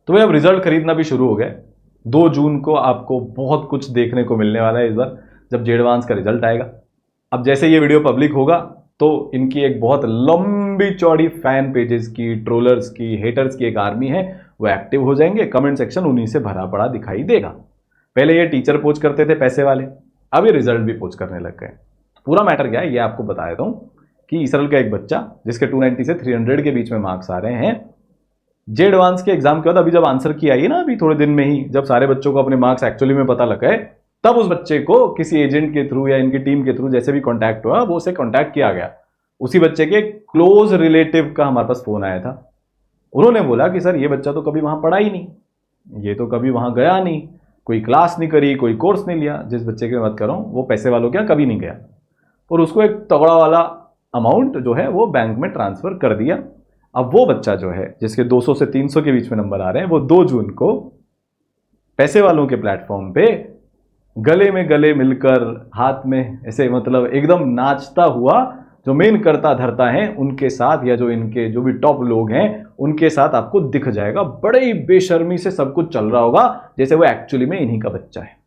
तो भाई अब रिजल्ट खरीदना भी शुरू हो गया। 2 जून को आपको बहुत कुछ देखने को मिलने वाला है इस बार, जब जे एडवांस का रिजल्ट आएगा। अब जैसे ये वीडियो पब्लिक होगा तो इनकी एक बहुत लंबी चौड़ी फैन पेजेस की, ट्रोलर्स की, हेटर्स की एक आर्मी है, वो एक्टिव हो जाएंगे। कमेंट सेक्शन उन्हीं से भरा पड़ा दिखाई देगा। पहले ये टीचर पोच करते थे पैसे वाले, अब ये रिजल्ट भी पोच करने लग गए। पूरा मैटर क्या है ये आपको बता देता हूं कि इसराइल का एक बच्चा जिसके 290 से 300 के बीच में मार्क्स आ रहे हैं, जे एडवांस के एग्जाम के बाद अभी जब आंसर की आई है ना, अभी थोड़े दिन में ही, जब सारे बच्चों को अपने मार्क्स एक्चुअली में पता लग गए, तब उस बच्चे को किसी एजेंट के थ्रू या इनकी टीम के थ्रू जैसे भी कांटेक्ट हुआ, वो उसे कांटेक्ट किया गया। उसी बच्चे के क्लोज रिलेटिव का हमारे पास फोन आया था। उन्होंने बोला कि सर ये बच्चा तो कभी वहां पढ़ा ही नहीं, ये तो कभी वहां गया नहीं, कोई क्लास नहीं करी, कोई कोर्स नहीं लिया। जिस बच्चे की मैं बात कर रहा हूं वो पैसे वालों के यहाँ कभी नहीं गया, और उसको एक तगड़ा वाला अमाउंट जो है वो बैंक में ट्रांसफर कर दिया। अब वो बच्चा जो है जिसके 200 से 300 के बीच में नंबर आ रहे हैं, वो 2 जून को पैसे वालों के प्लेटफॉर्म पे गले में गले मिलकर, हाथ में ऐसे मतलब एकदम नाचता हुआ, जो मेन करता धरता है उनके साथ, या जो इनके जो भी टॉप लोग हैं उनके साथ आपको दिख जाएगा। बड़े ही बेशर्मी से सब कुछ चल रहा होगा जैसे वो एक्चुअली में इन्हीं का बच्चा है।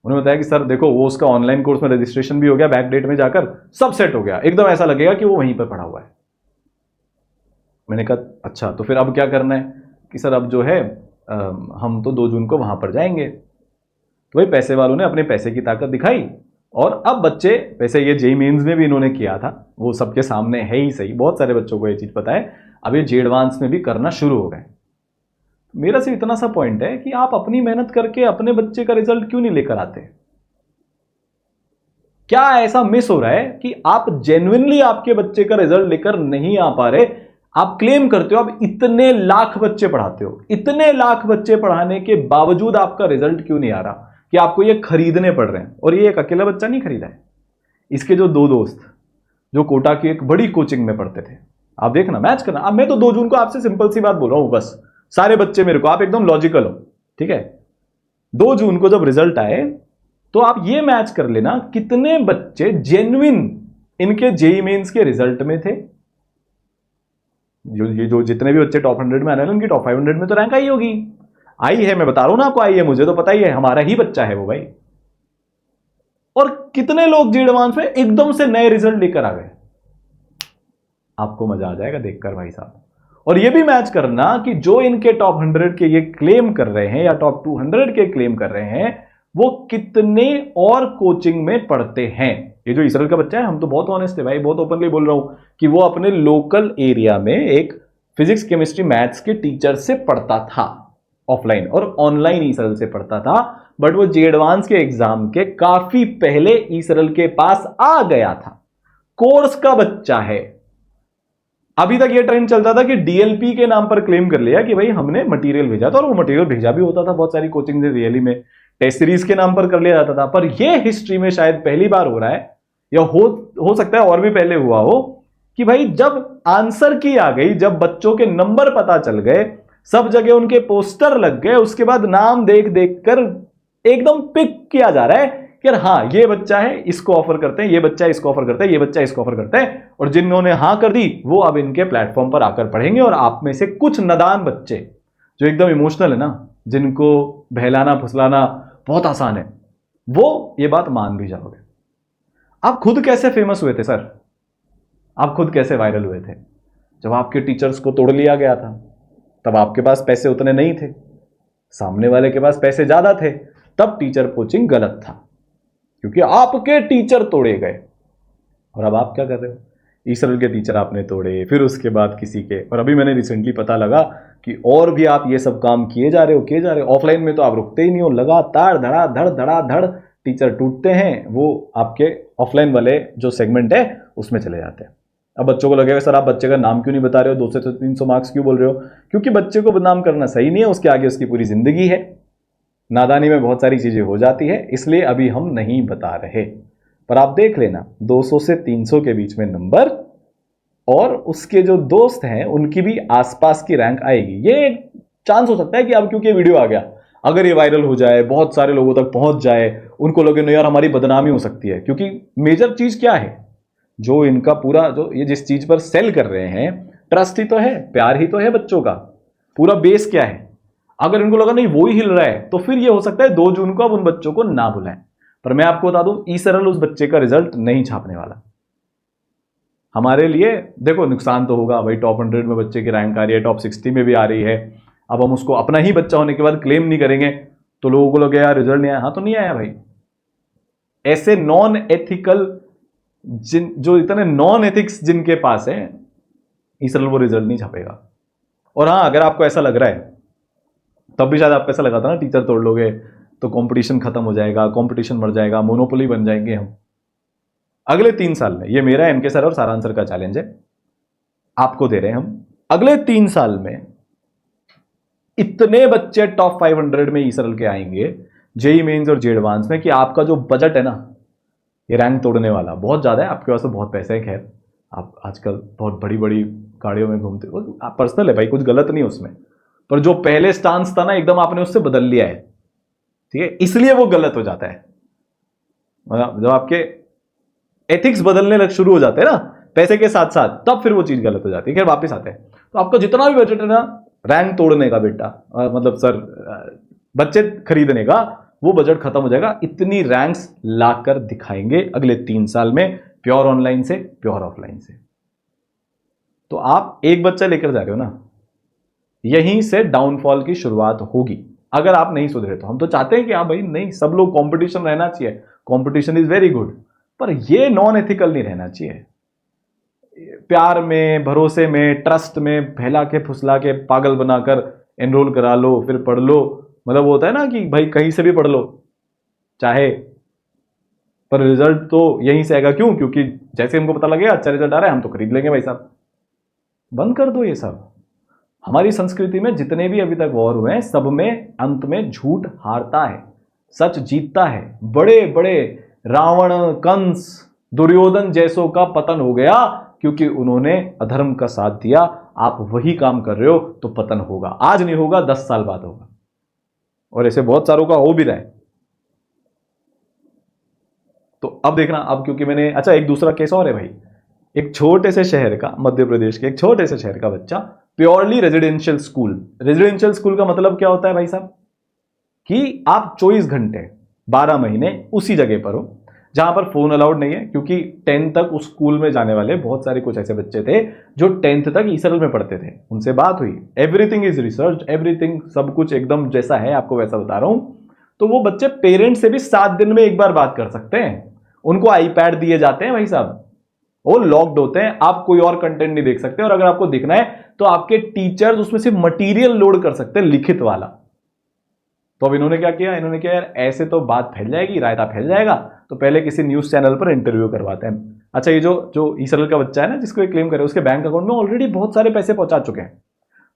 उन्होंने बताया कि सर देखो वो उसका ऑनलाइन कोर्स में रजिस्ट्रेशन भी हो गया, बैक डेट में जाकर सब सेट हो गया, एकदम ऐसा लगेगा कि वो वहीं पर पढ़ा हुआ है। मैंने कहा अच्छा तो फिर अब क्या करना है कि सर अब जो है हम तो 2 जून को वहां पर जाएंगे। तो भाई पैसे वालों ने अपने पैसे की ताकत दिखाई, और अब बच्चे, वैसे ये जेईई मेंस में भी इन्होंने किया था, वो सबके सामने है ही सही, बहुत सारे बच्चों को ये चीज पता है, अब ये जे एडवांस में भी करना शुरू हो गए। मेरा सिर्फ इतना सा पॉइंट है कि आप अपनी मेहनत करके अपने बच्चे का रिजल्ट क्यों नहीं लेकर आते? क्या ऐसा मिस हो रहा है कि आप जेन्युइनली आपके बच्चे का रिजल्ट लेकर नहीं आ पा रहे? आप क्लेम करते हो आप इतने लाख बच्चे पढ़ाते हो, इतने लाख बच्चे पढ़ाने के बावजूद आपका रिजल्ट क्यों नहीं आ रहा कि आपको ये खरीदने पड़ रहे हैं? और ये एक अकेला बच्चा नहीं खरीदा है, इसके जो 2 दोस्त जो कोटा की एक बड़ी कोचिंग में पढ़ते थे, आप देखना मैच करना। अब मैं तो 2 जून को आपसे सिंपल सी बात बोल रहा हूं, बस सारे बच्चे मेरे को, आप एकदम लॉजिकल हो, ठीक है? 2 जून को जब रिजल्ट आए तो आप ये मैच कर लेना कितने बच्चे जेन्युइन इनके जेईई मेंस के रिजल्ट में थे। जो जितने भी बच्चे टॉप 100 में आने उनकी टॉप 500 में तो रैंक आई होगी, आई है, मैं बता रहा हूं ना आपको, आई है, मुझे तो पता ही है, हमारा ही बच्चा है वो भाई। और कितने लोग जे एडवांस में एकदम से नए रिजल्ट लेकर आ गए, आपको मजा आ जाएगा देखकर भाई साहब। और ये भी मैच करना कि जो इनके टॉप 100 के ये क्लेम कर रहे हैं या टॉप 200 के क्लेम कर रहे हैं, वो कितने और कोचिंग में पढ़ते हैं। ये जो इसराइल का बच्चा है, हम तो बहुत ऑनेस्ट है भाई, बहुत ओपनली बोल रहा हूं कि वो अपने लोकल एरिया में एक फिजिक्स केमिस्ट्री मैथ्स के टीचर से पढ़ता था ऑफलाइन, और ऑनलाइन इसराइल से पढ़ता था। बट वो जे एडवांस के एग्जाम के काफी पहले इसराइल के पास आ गया था, कोर्स का बच्चा है। अभी तक ये ट्रेंड चलता था कि डीएलपी के नाम पर क्लेम कर लिया कि भाई हमने मटेरियल भेजा था, और वो मटेरियल भेजा भी होता था बहुत सारी कोचिंग से, रियली में टेस्ट सीरीज के नाम पर कर लिया जाता था। पर ये हिस्ट्री में शायद पहली बार हो रहा है, या हो सकता है और भी पहले हुआ हो, कि भाई जब आंसर की आ गई, जब बच्चों के नंबर पता चल गए, सब जगह उनके पोस्टर लग गए, उसके बाद नाम देख देख कर एकदम पिक किया जा रहा है कि हाँ ये बच्चा है, इसको ऑफर करते हैं, ये बच्चा इसको ऑफर करते हैं, ये बच्चा इसको ऑफर करते हैं। और जिन्होंने हां कर दी वो अब इनके प्लेटफॉर्म पर आकर पढ़ेंगे। और आप में से कुछ नादान बच्चे जो एकदम इमोशनल है ना, जिनको बहलाना फुसलाना बहुत आसान है, वो ये बात मान भी जाओगे। आप खुद कैसे फेमस हुए थे सर? आप खुद कैसे वायरल हुए थे? जब आपके टीचर्स को तोड़ लिया गया था, तब आपके पास पैसे उतने नहीं थे, सामने वाले के पास पैसे ज्यादा थे, तब टीचर पोचिंग गलत था, क्योंकि आपके टीचर तोड़े गए। और अब आप क्या कर रहे हो? इसराइल के टीचर आपने तोड़े, फिर उसके बाद किसी के, और अभी मैंने रिसेंटली पता लगा कि और भी आप ये सब काम किए जा रहे हो। ऑफलाइन में तो आप रुकते ही नहीं हो, लगातार धड़ा धड़ टीचर टूटते हैं, वो आपके ऑफलाइन वाले जो सेगमेंट है उसमें चले जाते हैं। अब बच्चों को लगेगा सर आप बच्चे का नाम क्यों नहीं बता रहे हो, 200 से 300 मार्क्स क्यों बोल रहे हो? क्योंकि बच्चे को बदनाम करना सही नहीं है, उसके आगे उसकी पूरी जिंदगी है, नादानी में बहुत सारी चीजें हो जाती है, इसलिए अभी हम नहीं बता रहे। पर आप देख लेना 200 से 300 के बीच में नंबर, और उसके जो दोस्त हैं उनकी भी आसपास की रैंक आएगी। ये चांस हो सकता है कि अब क्योंकि वीडियो आ गया, अगर ये वायरल हो जाए, बहुत सारे लोगों तक पहुंच जाए, उनको लगे नहीं यार हमारी बदनामी हो सकती है। क्योंकि मेजर चीज क्या है, जो इनका पूरा, जो ये जिस चीज पर सेल कर रहे हैं, ट्रस्ट ही तो है, प्यार ही तो है बच्चों का। पूरा बेस क्या है अगर इनको लगा नहीं वो ही हिल रहा है तो फिर ये हो सकता है 2 जून को अब उन बच्चों को ना बुलाएं। पर मैं आपको बता दूं, ई सरल उस बच्चे का रिजल्ट नहीं छापने वाला। हमारे लिए देखो नुकसान तो होगा भाई, टॉप 100 में बच्चे की रैंक आ रही है, टॉप 60 में भी आ रही है। अब हम उसको अपना ही बच्चा होने के बाद क्लेम नहीं करेंगे तो लोगों को लगे यार रिजल्ट नहीं आया। हाँ तो नहीं आया भाई। ऐसे नॉन एथिकल जो इतने नॉन एथिक्स जिनके पास है, ई सरल वो रिजल्ट नहीं छापेगा। और हाँ, अगर आपको ऐसा लग रहा है, तब भी शायद आपको ऐसा लगा था ना टीचर तोड़ लोगे तो कंपटीशन खत्म हो जाएगा, कंपटीशन मर जाएगा, मोनोपोली बन जाएंगे हम। अगले 3 साल में, ये मेरा एमके सर और सारांश सर का चैलेंज है, आपको दे रहे हैं हम, अगले 3 साल में इतने बच्चे टॉप 500 में ई सरल के आएंगे, जेई मेंस और जे एडवांस में, कि आपका जो बजट है ना ये रैंक तोड़ने वाला बहुत ज्यादा है। आपके पास तो बहुत पैसे है, खैर आप आजकल बहुत बड़ी बड़ी गाड़ियों में घूमते हो, आप पर्सनल है भाई, कुछ गलत नहीं उसमें, पर जो पहले स्टांस था ना एकदम आपने उससे बदल लिया है, ठीक है, इसलिए वो गलत हो जाता है। मतलब जब आपके एथिक्स बदलने लग शुरू हो जाते हैं ना पैसे के साथ साथ, तब फिर वो चीज गलत हो जाती है। खैर वापस आते हैं, तो आपका जितना भी बजट है ना रैंक तोड़ने का बेटा, मतलब सर बच्चे खरीदने का, वो बजट खत्म हो जाएगा। इतनी रैंक्स लाकर दिखाएंगे अगले 3 साल में, प्योर ऑनलाइन से प्योर ऑफलाइन से। तो आप एक बच्चा लेकर जा रहे हो ना, यहीं से डाउनफॉल की शुरुआत होगी अगर आप नहीं सुधरे तो। हम तो चाहते हैं कि हाँ भाई नहीं, सब लोग कंपटीशन रहना चाहिए, कंपटीशन इज वेरी गुड, पर ये नॉन एथिकल नहीं रहना चाहिए। प्यार में, भरोसे में, ट्रस्ट में फैला के फुसला के पागल बनाकर एनरोल करा लो, फिर पढ़ लो। मतलब वो होता है ना कि भाई कहीं से भी पढ़ लो चाहे, पर रिजल्ट तो यहीं से आएगा। क्यों? क्योंकि जैसे हमको पता लगेगा अच्छा रिजल्ट आ रहा है हम तो खरीद लेंगे भाई साहब। बंद कर दो ये सब। हमारी संस्कृति में जितने भी अभी तक वॉर हुए हैं सब में अंत में झूठ हारता है, सच जीतता है। बड़े बड़े रावण, कंस, दुर्योधन जैसों का पतन हो गया क्योंकि उन्होंने अधर्म का साथ दिया। आप वही काम कर रहे हो तो पतन होगा, आज नहीं होगा 10 साल बाद होगा, और ऐसे बहुत सारों का हो भी रहा है। तो अब देखना, अब क्योंकि मैंने, अच्छा एक दूसरा केस और है भाई, एक छोटे से शहर का, मध्य प्रदेश के एक छोटे से शहर का बच्चा, purely residential school. Residential school का मतलब क्या होता है भाई साहब, कि आप 24 घंटे 12 महीने उसी जगह पर हो जहां पर फोन अलाउड नहीं है, क्योंकि 10th तक उस स्कूल में जाने वाले बहुत सारे कुछ ऐसे बच्चे थे जो 10th तक ई सरल में पढ़ते थे। उनसे बात हुई, एवरीथिंग इज रिसर्च, एवरीथिंग, सब कुछ एकदम जैसा है आपको वैसा बता रहा हूं। तो वो बच्चे पेरेंट्स से भी 7 दिन में एक बार बात कर सकते हैं। उनको आईपैड दिए जाते हैं भाई साहब, वो लॉक्ड होते हैं, आप कोई और कंटेंट नहीं देख सकते, और अगर आपको देखना है तो आपके टीचर्स उसमें सिर्फ मटेरियल लोड कर सकते हैं, लिखित वाला। तो अब इन्होंने क्या किया, इन्होंने क्या, यार ऐसे तो बात फैल जाएगी, रायता फैल जाएगा, तो पहले किसी न्यूज चैनल पर इंटरव्यू करवाते हैं। अच्छा ये जो ई सरल का बच्चा है ना जिसको ये क्लेम करे, उसके बैंक अकाउंट में ऑलरेडी बहुत सारे पैसे पहुंचा चुके हैं,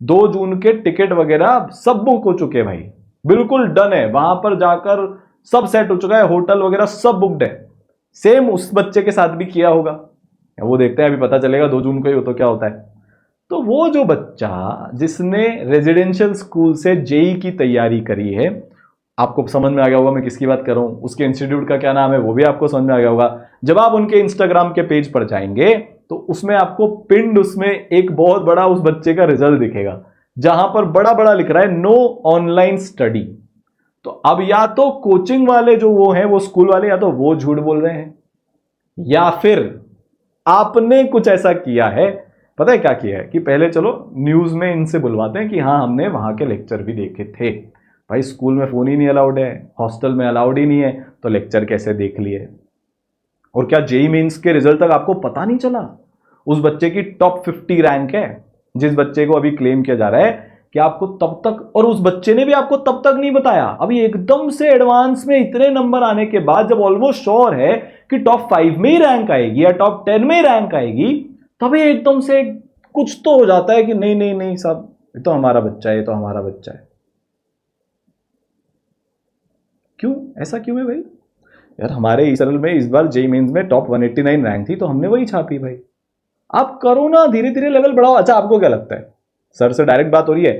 2 जून के टिकट वगैरह सब बुक हो चुके हैं भाई, बिल्कुल डन है, वहां पर जाकर सब सेट हो चुका है, होटल वगैरह सब बुकड है। सेम उस बच्चे के साथ भी किया होगा, वो देखते हैं, अभी पता चलेगा 2 जून को ही हो तो क्या होता है। तो वो जो बच्चा जिसने रेजिडेंशियल स्कूल से जेई की तैयारी करी है, आपको समझ में आ गया होगा मैं किसकी बात कर रहा हूं, उसके इंस्टीट्यूट का क्या नाम है वो भी आपको समझ में आ गया होगा। जब आप उनके इंस्टाग्राम के पेज पर जाएंगे तो उसमें आपको पिंड, उसमें एक बहुत बड़ा उस बच्चे का रिजल्ट दिखेगा जहां पर बड़ा बड़ा लिख रहा है नो ऑनलाइन स्टडी। तो अब या तो कोचिंग वाले जो वो हैं, वो स्कूल वाले, या तो वो झूठ बोल रहे हैं, या फिर आपने कुछ ऐसा किया है। पता है क्या किया है कि पहले चलो न्यूज में इनसे बुलवाते हैं कि हाँ हमने वहां के लेक्चर भी देखे थे। भाई स्कूल में फोन ही नहीं अलाउड है, हॉस्टल में अलाउड ही नहीं है, तो लेक्चर कैसे देख लिए? और क्या जेई मेंस के रिजल्ट तक आपको पता नहीं चला? उस बच्चे की टॉप 50 रैंक है, जिस बच्चे को अभी क्लेम किया जा रहा है कि आपको तब तक, और उस बच्चे ने भी आपको तब तक नहीं बताया, अभी एकदम से एडवांस में इतने नंबर आने के बाद जब ऑलमोस्ट श्योर है कि टॉप 5 में ही रैंक आएगी या टॉप 10 में ही रैंक आएगी, तभी एकदम से कुछ तो हो जाता है कि नहीं नहीं नहीं साहब ये तो हमारा बच्चा है, ये तो हमारा बच्चा है। क्यों ऐसा क्यों है भाई? यार हमारे ई सरल में इस बार जेई मेंस में टॉप 189 रैंक थी तो हमने वही छापी भाई। आप करो ना, धीरे धीरे लेवल बढ़ाओ। अच्छा आपको क्या लगता है, सर से डायरेक्ट बात हो रही है,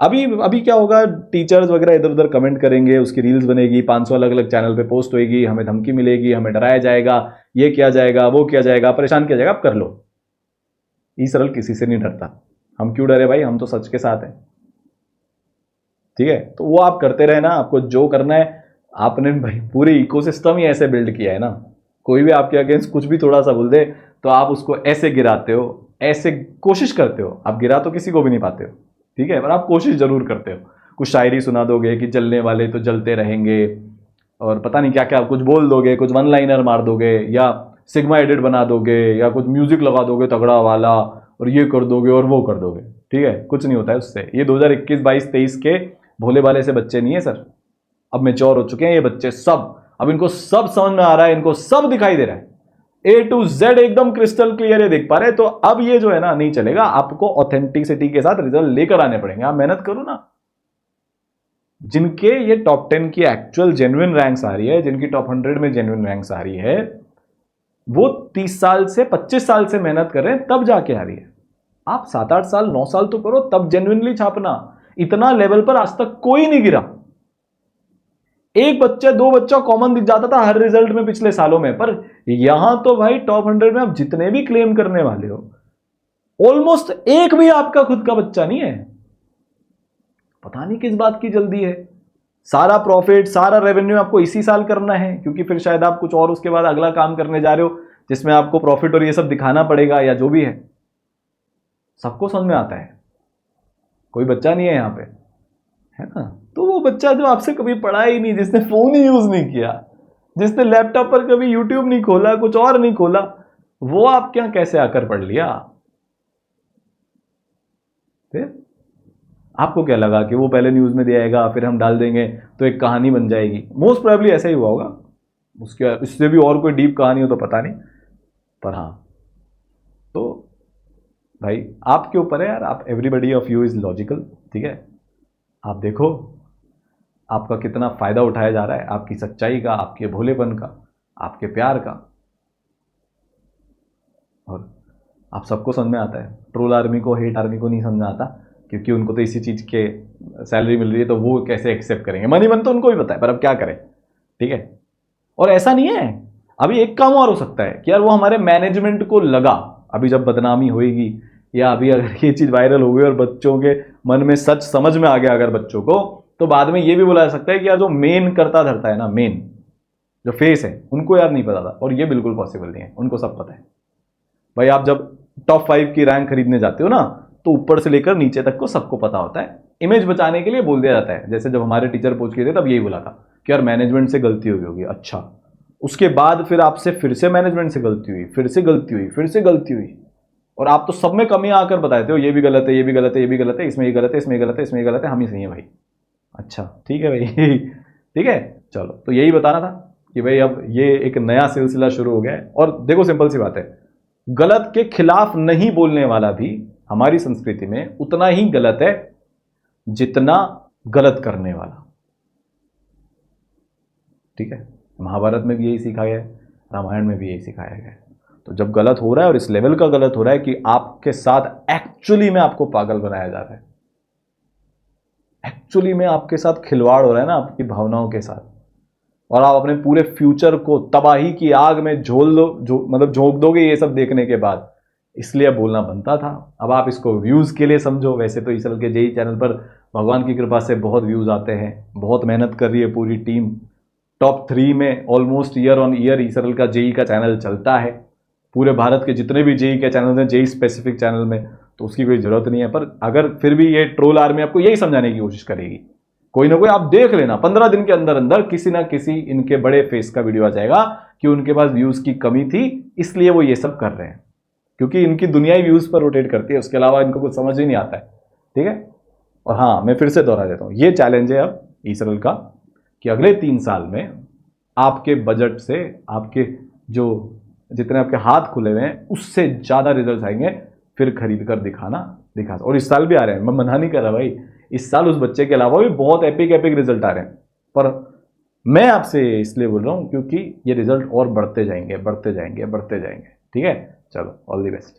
अभी अभी क्या होगा, टीचर्स वगैरह इधर उधर कमेंट करेंगे, उसकी रील्स बनेगी, 500 अलग अलग चैनल पे पोस्ट होगी, हमें धमकी मिलेगी, हमें डराया जाएगा, ये किया जाएगा, वो किया जाएगा, परेशान किया जाएगा। आप कर लो, ई सरल किसी से नहीं डरता। हम क्यों डरे भाई, हम तो सच के साथ हैं, ठीक है, तो वो आप करते रहे ना, आपको जो करना है। आपने भाई पूरे इकोसिस्टम ही ऐसे बिल्ड किया है ना, कोई भी आपके अगेंस्ट कुछ भी थोड़ा सा बोल दे तो आप उसको ऐसे गिराते हो, ऐसे कोशिश करते हो। आप गिरा तो किसी को भी नहीं पाते हो, ठीक है, पर आप कोशिश जरूर करते हो। कुछ शायरी सुना दोगे कि जलने वाले तो जलते रहेंगे, और पता नहीं क्या क्या कुछ बोल दोगे, कुछ वन लाइनर मार दोगे, या सिग्मा एडिट बना दोगे, या कुछ म्यूजिक लगा दोगे तगड़ा वाला, और ये कर दोगे और वो कर दोगे, ठीक है, कुछ नहीं होता है उससे। ये 2021, 22, 23 के भोले भाले से बच्चे नहीं है सर, अब मैच्योर हो चुके हैं ये बच्चे सब। अब इनको सब समझ में आ रहा है, इनको सब दिखाई दे रहा है, A to Z एकदम क्रिस्टल क्लियर है, देख पा रहे हैं। तो अब ये जो है ना नहीं चलेगा, आपको ऑथेंटिसिटी के साथ रिजल्ट लेकर आने पड़ेंगे। आप मेहनत करो ना। जिनके ये टॉप 10 की एक्चुअल जेन्युइन रैंक्स आ रही है, जिनकी टॉप 100 में जेन्युइन रैंक्स आ रही है, वो 30 साल से 25 साल से मेहनत कर रहे हैं, तब जाके आ रही है। आप 7-8 साल 9 साल तो करो, तब जेन्युइनली छापना। इतना लेवल पर आज तक कोई नहीं गिरा। एक बच्चा 2 बच्चा कॉमन दिख जाता था हर रिजल्ट में पिछले सालों में, पर यहां तो भाई टॉप 100 में आप जितने भी क्लेम करने वाले हो, ऑलमोस्ट एक भी आपका खुद का बच्चा नहीं है। पता नहीं किस बात की जल्दी है। सारा प्रॉफिट, सारा रेवेन्यू आपको इसी साल करना है, क्योंकि फिर शायद आप कुछ और उसके बाद अगला काम करने जा रहे हो जिसमें आपको प्रॉफिट और ये सब दिखाना पड़ेगा, या जो भी है। सबको समझ में आता है, कोई बच्चा नहीं है यहां पे, है ना। तो वो बच्चा जो आपसे कभी पढ़ा ही नहीं, जिसने फोन ही यूज नहीं किया, जिसने लैपटॉप पर कभी यूट्यूब नहीं खोला, कुछ और नहीं खोला, वो आपके यहां कैसे आकर पढ़ लिया? फिर आपको क्या लगा कि वो पहले न्यूज में दिया आएगा, फिर हम डाल देंगे तो एक कहानी बन जाएगी? मोस्ट प्रोबेबली ऐसा ही हुआ होगा। उसके इससे भी और कोई डीप कहानी हो तो पता नहीं, पर हाँ, तो भाई आपके ऊपर है यार। आप, everybody of you is logical, ठीक है। आप देखो आपका कितना फायदा उठाया जा रहा है, आपकी सच्चाई का, आपके भोलेपन का, आपके प्यार का। और आप सबको समझ में आता है। ट्रोल आर्मी को, हेट आर्मी को नहीं समझ में आता, क्योंकि उनको तो इसी चीज के सैलरी मिल रही है, तो वो कैसे एक्सेप्ट करेंगे। मनी मन तो उनको भी पता है, पर अब क्या करें, ठीक है। और ऐसा नहीं है, अभी एक काम और हो सकता है कि यार वो हमारे मैनेजमेंट को लगा, अभी जब बदनामी होएगी, या अभी अगर ये चीज वायरल हो गई और बच्चों के मन में सच समझ में आ गया अगर बच्चों को, तो बाद में ये भी बोला जा सकता है कि यार जो मेन करता धरता है ना, मेन जो फेस है, उनको यार नहीं पता था। और ये बिल्कुल पॉसिबल नहीं है, उनको सब पता है भाई। आप जब टॉप 5 की रैंक खरीदने जाते हो ना, तो ऊपर से लेकर नीचे तक को सबको पता होता है। इमेज बचाने के लिए बोल दिया जाता है। जैसे जब हमारे टीचर पूछ के थे तब यही बोला था कि यार मैनेजमेंट से गलती हुई होगी। अच्छा, उसके बाद फिर आपसे फिर से मैनेजमेंट से गलती हुई, फिर से गलती हुई, फिर से गलती हुई, और आप तो सब में कमियां आकर बताते हो, ये भी गलत है, ये भी गलत है, ये भी गलत है, इसमें ये गलत है, इसमें ये गलत है, इसमें ये गलत है, हम ही सही है भाई। अच्छा ठीक है भाई ठीक है, चलो, तो यही बताना था कि भाई अब ये एक नया सिलसिला शुरू हो गया है। और देखो सिंपल सी बात है, गलत के खिलाफ नहीं बोलने वाला भी हमारी संस्कृति में उतना ही गलत है जितना गलत करने वाला, ठीक है। महाभारत में भी यही सिखाया है, रामायण में भी यही सिखाया गया है। तो जब गलत हो रहा है, और इस लेवल का गलत हो रहा है कि आपके साथ एक्चुअली में आपको पागल बनाया जा रहा है, एक्चुअली में आपके साथ खिलवाड़ हो रहा है ना आपकी भावनाओं के साथ, और आप अपने पूरे फ्यूचर को तबाही की आग में झोल दो, मतलब झोंक दोगे ये सब देखने के बाद, इसलिए अब बोलना बनता था। अब आप इसको व्यूज के लिए समझो। वैसे तो ईसरल के जेई चैनल पर भगवान की कृपा से बहुत व्यूज आते हैं, बहुत मेहनत कर रही है पूरी टीम। टॉप 3 में almost year on year eSaral का जेई का चैनल चलता है। पूरे भारत के जितने भी जेई के चैनल हैं, जेई स्पेसिफिक चैनल में, तो उसकी कोई जरूरत नहीं है। पर अगर फिर भी ये ट्रोल आर्मी आपको यही समझाने की कोशिश करेगी, कोई ना कोई आप देख लेना 15 दिन के अंदर अंदर किसी ना किसी इनके बड़े फेस का वीडियो आ जाएगा कि उनके पास व्यूज की कमी थी, इसलिए वो ये सब कर रहे हैं, क्योंकि इनकी दुनिया ही व्यूज पर रोटेट करती है, उसके अलावा इनको कुछ समझ ही नहीं आता है, ठीक है। और हाँ, मैं फिर से दोहरा देता हूँ, ये चैलेंज है अब ईसरल का कि अगले 3 साल में आपके बजट से, आपके जो जितने आपके हाथ खुले हुए हैं, उससे ज्यादा रिजल्ट आएंगे। फिर खरीद कर दिखा। और इस साल भी आ रहे हैं, मैं मना नहीं कर रहा भाई, इस साल उस बच्चे के अलावा भी बहुत एपिक रिजल्ट आ रहे हैं। पर मैं आपसे इसलिए बोल रहा हूं क्योंकि ये रिजल्ट और बढ़ते जाएंगे, बढ़ते जाएंगे, बढ़ते जाएंगे, ठीक है। चलो, ऑल द बेस्ट।